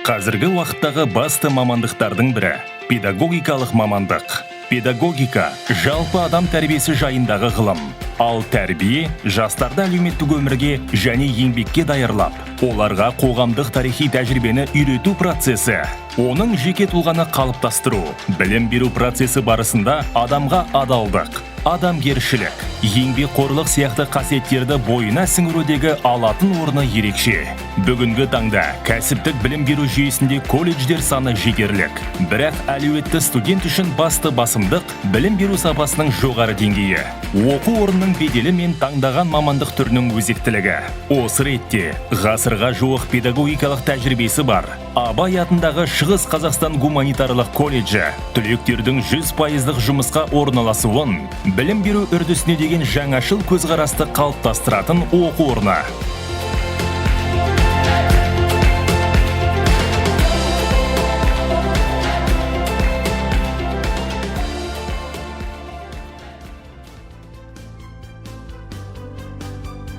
Қазіргі уақыттағы басты мамандықтардың бірі – педагогикалық мамандық. Педагогика – жалпы адам тәрбиесі жайындағы ғылым. Ал тәрбие – жастарды әлеуметтік өмірге және еңбекке даярлап, оларға қоғамдық тарихи тәжірибені үйрету процесі. Оның жеке тұлғаны қалыптастыру, білім беру процесі барысында адамға адалдық, адамгершілік, еңбекқорлық сияқты қасиеттерді бойына сіңірудегі алатын орны ерекше. Бүгінгі таңда кәсіптік білім беру жүйесінде колледждер саны жетерлік. Бірақ әлеуетті студент үшін басты басымдық білім беру сапасының жоғары деңгейі. Оқу орнының беделі мен таңдаған мамандық түрінің өзектілігі. Осы ретте ғасырға жуық педагогикалық тәжірибесі бар Абай атындағы Шығыс Қазақстан гуманитарлық колледжі түлектердің 100% жұмысқа орналасуын, білім беру үрдісіне деген жаңашыл көзқарасты қалыптастыратын оқу орны.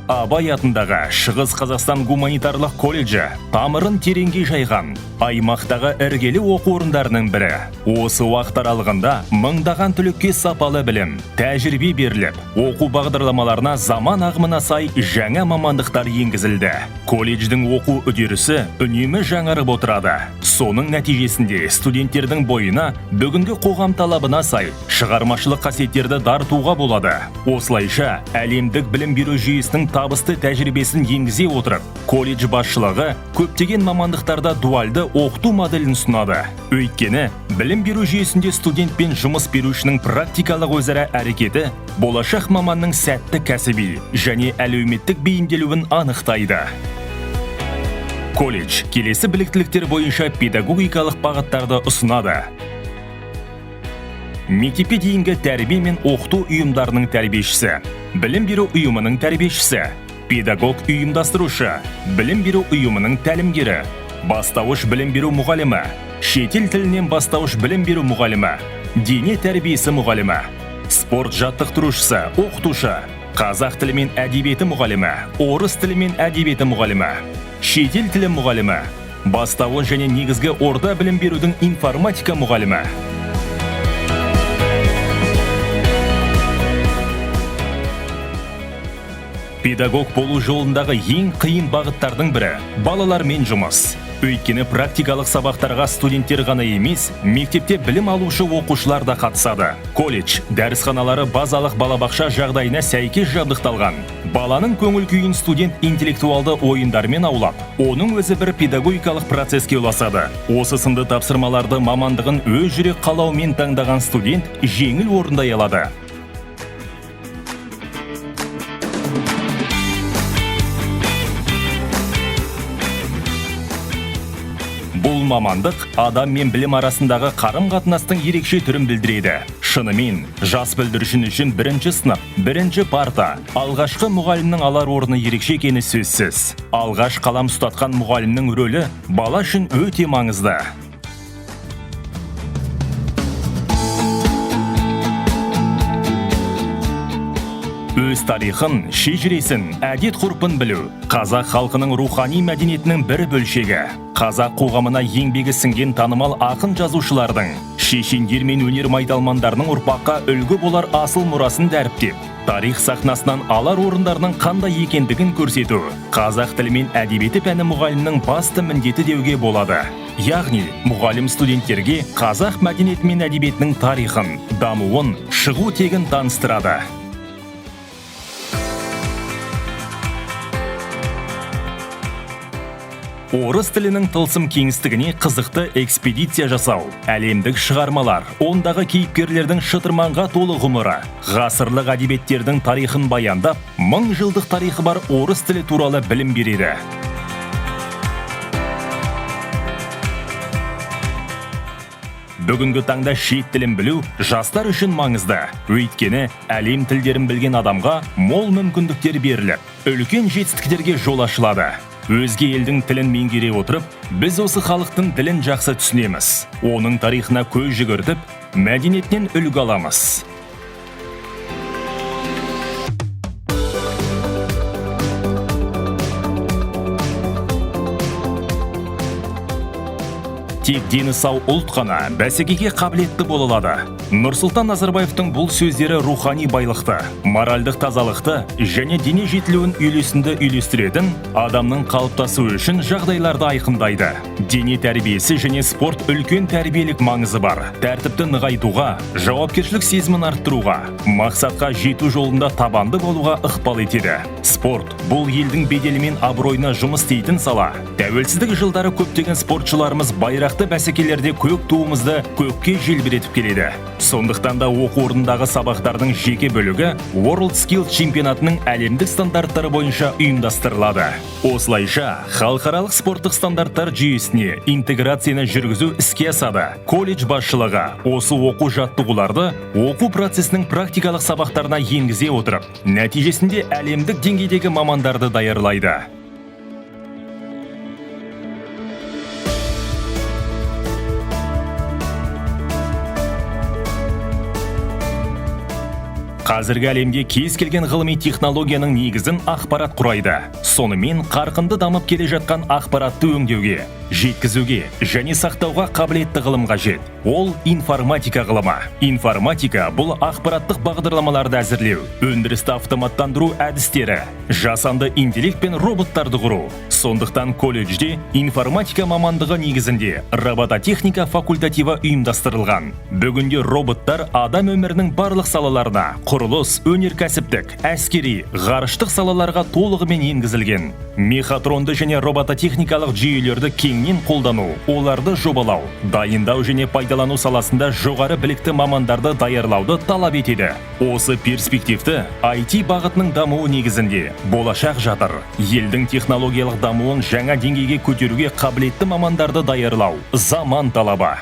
Абай атындағы Шығыс Қазақстан гуманитарлық колледжі тамырын тереңге жайған аймақтағы іргелі оқу орындарының бірі. Осы уақыт аралығында мыңдаған түлекке сапалы білім, тәжірибе беріліп, оқу бағдарламаларына заман ағымына сай жаңа мамандықтар енгізілді. Колледждің оқу үдерісі үнемі жаңарып отырады. Соның нәтижесінде студенттердің бойына бүгінгі қоғам талабына сай шығармашылық қасиеттерді дарытуға болады. Осылайша әлемдік білім беру жүйесінің табысты тәжірибесін енгізе отырып, колледж басшылығы көптеген мамандықтарда дуальды оқыту моделін ұсынады. Өйткені білім беру жүйесінде студент пен жұмыс берушінің практикалық өзара әрекеті болашақ маманның сәтті кәсіби және әлеуметтік бейімделуін анықтайды. Колледж келесі біліктіліктер бойынша педагогикалық бағыттарды ұсынады. Мектепке дейінгі тәрбие мен оқыту ұйымдарының тәрбиешісі, білім беру ұйымының тәрбиешісі, педагог ұйымдастырушы, білім беру ұйымының тәлімгері, бастауыш білім беру мұғалімі, шетел тілінен бастауыш білім беру мұғалімі, дене тәрбиесі мұғалімі, спорт жаттықтырушысы, оқытушы, қазақ тілі мен әдебиеті мұғалімі, орыс тілі мен әдебиеті мұғалімі, шетел тілі мұғалімі, бастауыш және негізгі орта білім берудің информатика мұғалімі. Педагог болу жолындағы ең қиын бағыттардың бірі – балалармен жұмыс. Өйткені практикалық сабақтарға студенттер ғана емес, мектепте білім алушы оқушылар да қатысады. Колледж дәрісханалары базалық балабақша жағдайына сәйкес жабдықталған. Баланың көңіл күйін студент интеллектуалды ойындармен аулап, оның өзі бір педагогикалық процеске ұласады. Осы сынды тапсырмаларды мамандығын өз жүрек қалауымен таңдаған студент жеңіл орындай алады. Бұл мамандық адам мен білім арасындағы қарым-қатынастың ерекше түрін білдіреді. Шынымен, жас бүлдіршін үшін бірінші сынып, бірінші парта, алғашқы мұғалімнің алар орны ерекше екені сөзсіз. Алғаш қалам ұстатқан мұғалімнің рөлі бала үшін өте маңызды. Өз тарихын, шежіресін, әдет-ғұрпын білу қазақ халқының рухани мәдениетінің бір бөлшегі. Қазақ қоғамына еңбегі сіңген танымал ақын жазушылардың, шешендер мен өнер майталмандарының ұрпаққа үлгі болар асыл мұрасын дәріптеп, тарих сахнасынан алар орындарының қандай екендігін көрсету қазақ тілі мен әдебиеті пәні мұғалімнің басты міндеті деуге болады. Яғни, мұғалім студенттерге қазақ мәдениеті мен әдебиетінің тарихын, дамуын, шығу тегін таныстырады. Орыс тілінің тылсым кеңістігіне қызықты экспедиция жасау, әлемдік шығармалар, ондағы кейіпкерлердің шытырманға толы ғұмыры, ғасырлық әдебиеттердің тарихын баяндап, 1000 жылдық тарихы бар орыс тілі туралы білім береді. Бүгінгі таңда шет тілін білу жастар үшін маңызды. Өйткені әлем тілдерін білген адамға мол мүмкіндіктер беріліп, үлкен жетістіктерге жол ашылады. Өзге елдің тілін меңгере отырып, біз осы халықтың тілін жақсы түсінеміз. Оның тарихына көз жүгіртіп, мәдениетінен үлгі аламыз. Тек дені сау ұлт қана бәсекеге қабілетті бола алады. Нұрсұлтан Назарбаевтың бұл сөздері рухани байлықты, моральдық тазалықты және дене жетілуін үйлестіретін адамның қалыптасуы үшін жағдайларды айқындайды. Дене тәрбиесі және спорт үлкен тәрбиелік маңызы бар. Тәртіпті нығайтуға, жауапкершілік сезімін арттыруға, мақсатқа жету жолында табанды болуға ықпал етеді. Спорт бұл елдің беделі мен абыройына жұмыс істейтін сала. Тәуелсіздік жылдары көптеген спортшыларымыз байрақты бәсекелерде көк туымызды көкке желбіретіп келеді. Сондықтан да оқу орнындағы сабақтардың жеке бөлігі World Skills чемпионатының әлемдік стандарттары бойынша ұйымдастырылады. Осылайша, халықаралық спорттық стандарттар жүйесіне интеграцияны жүргізу іске асады. Колледж басшылығы осы оқу жаттығуларды оқу процесінің практикалық сабақтарына енгізе отырып, нәтижесінде әлемдік деңгейдегі мамандарды даярлайды. Қазіргі әлемде кез келген ғылыми технологияның негізін ақпарат құрайды. Сонымен қарқынды дамып келе жатқан ақпаратты өңдеуге, жеткізуге және сақтауға қабілетті ғылым қажет. Ол информатика ғылымы. Информатика бұл ақпараттық бағдарламаларды әзірлеу, өндірісті автоматтандыру әдістері, жасанды интеллект пен роботтарды құру. Сондықтан колледжде информатика мамандығы негізінде робототехника факультативі ұйымдастырылған. Бүгінде роботтар адам өмірінің барлық салаларына, құрылыс, өнеркәсіптік, әскери, ғарыштық салаларға толығымен енгізілген. Мехатронды және робототехникалық жүйелерді кеңінен қолдану, оларды жобалау, дайындау және пайдалану саласында жоғары білікті мамандарды даярлауды талап етеді. Осы перспективті IT бағытының дамуы негізінде болашақ жатыр. Елдің технологиялық дамуын жаңа деңгейге көтеруге қабілетті мамандарды даярлау заман талабы.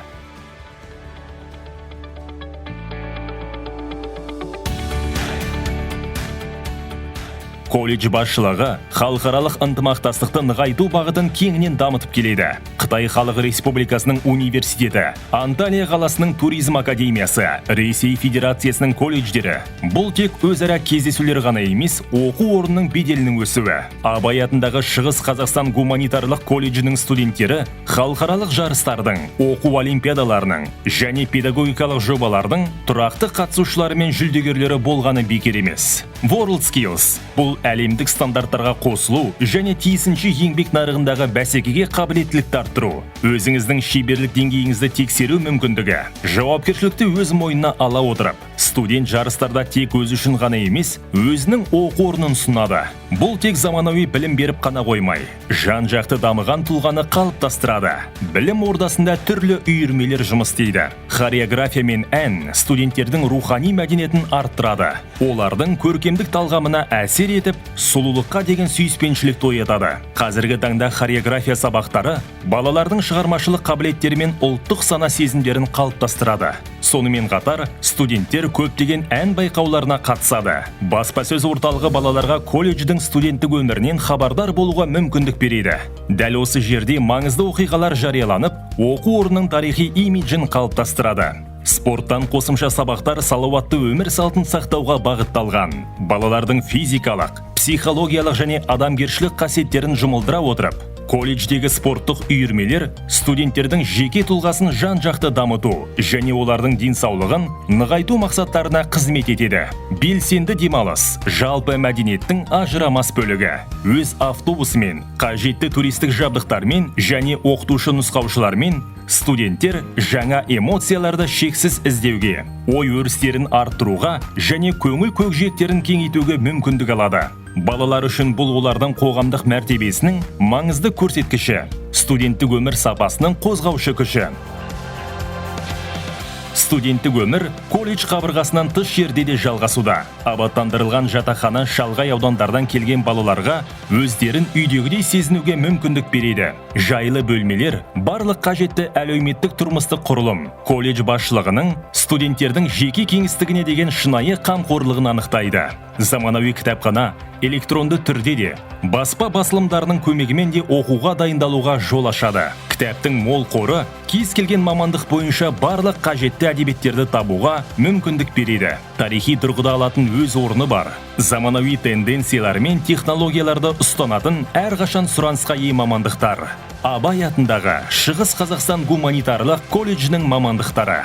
Колледж басшылығы халықаралық ынтымақтастықты нығайту бағытын кеңінен дамытып келеді. Қытай Халық Республикасының университеті, Анталия қаласының туризм академиясы, Ресей Федерациясының колледждері. Бұл тек өзара кездесулер ғана емес, оқу орнының беделінің өсуі. Абай атындағы Шығыс Қазақстан гуманитарлық колледжінің студенттері халықаралық жарыстардың, оқу олимпиадаларының және педагогикалық жобалардың тұрақты қатысушылары мен жүлдегерлері болғаны бекер емес. World Skills бұл әлемдік стандарттарға қосылу және тиісінше еңбек нарығындағы бәсекеге қабілеттілікті арттыру, өзіңіздің шеберлік деңгейіңізді тексеру мүмкіндігі, жауапкершілікті өз мойнына ала отырып, студент жарыстарда тек өзі үшін ғана емес, өзінің оқу орнын ұсынады. Бұл тек заманауи білім беріп қана қоймай, жан-жақты дамыған тұлғаны қалыптастырады. Білім ордасында түрлі үйірмелер жұмыс істейді. Хореография мен ән студенттердің рухани мәдениетін арттырады. Олардың көркемдік талғамына әсер етіп, сұлулыққа деген сүйіспеншілікті оятады. Қазіргі таңда хореография сабақтары балалардың шығармашылық қабілеттері мен ұлттық сана сезімдерін қалыптастырады. Сонымен қатар, студенттер көптеген ән байқауларына қатысады. Баспасөз орталығы балаларға колледждің студенттік өмірінен хабардар болуға мүмкіндік береді. Дәл осы жерде маңызды оқиғалар жарияланып, оқу орнының тарихи имиджін қалыптастырады. Спорттан қосымша сабақтар салауатты өмір салтын сақтауға бағытталған. Балалардың физикалық, психологиялық және адамгершілік қасиеттерін жұмылдыра отырып, колледждегі спорттық үйірмелер студенттердің жеке тұлғасын жан-жақты дамыту және олардың денсаулығын нығайту мақсаттарына қызмет етеді. Белсенді демалыс жалпы мәдениеттің ажырамас бөлігі. Өз автобусымен, қажетті туристік жабдықтармен және оқытушы нұсқаушылармен студенттер жаңа эмоцияларды шексіз іздеуге, ой өрістерін арттыруға және көңіл көкжиектерін кеңейтуге мүмкіндік алады. Балалар үшін бұл олардың қоғамдық мәртебесінің маңызды көрсеткіші, студенттік өмір сапасының қозғаушы күші. Студенттік өмір колледж қабырғасынан тыс жерде де жалғасуда. Абаттандырылған жатақхана шалғай аудандардан келген балаларға өздерін үйдегідей сезінуге мүмкіндік береді. Жайлы бөлмелер, барлық қажетті әлеуметтік тұрмыстық құрылым, колледж басшылығының студенттердің жеке кеңістігіне деген шынайы қамқорлығын анықтайды. Заманауи кітапхана электронды түрде де, баспа басылымдарының көмегімен де оқуға дайындалуға жол ашады. Кітаптың мол қоры кез келген мамандық бойынша барлық қажетті әдебиеттерді табуға мүмкіндік береді. Тарихи тұрғыда алатын өз орны бар. Заманауи тенденциялар мен технологияларды ұстанатын әрқашан сұранысқа ие мамандықтар. Абай атындағы Шығыс Қазақстан гуманитарлық колледжінің мамандықтары.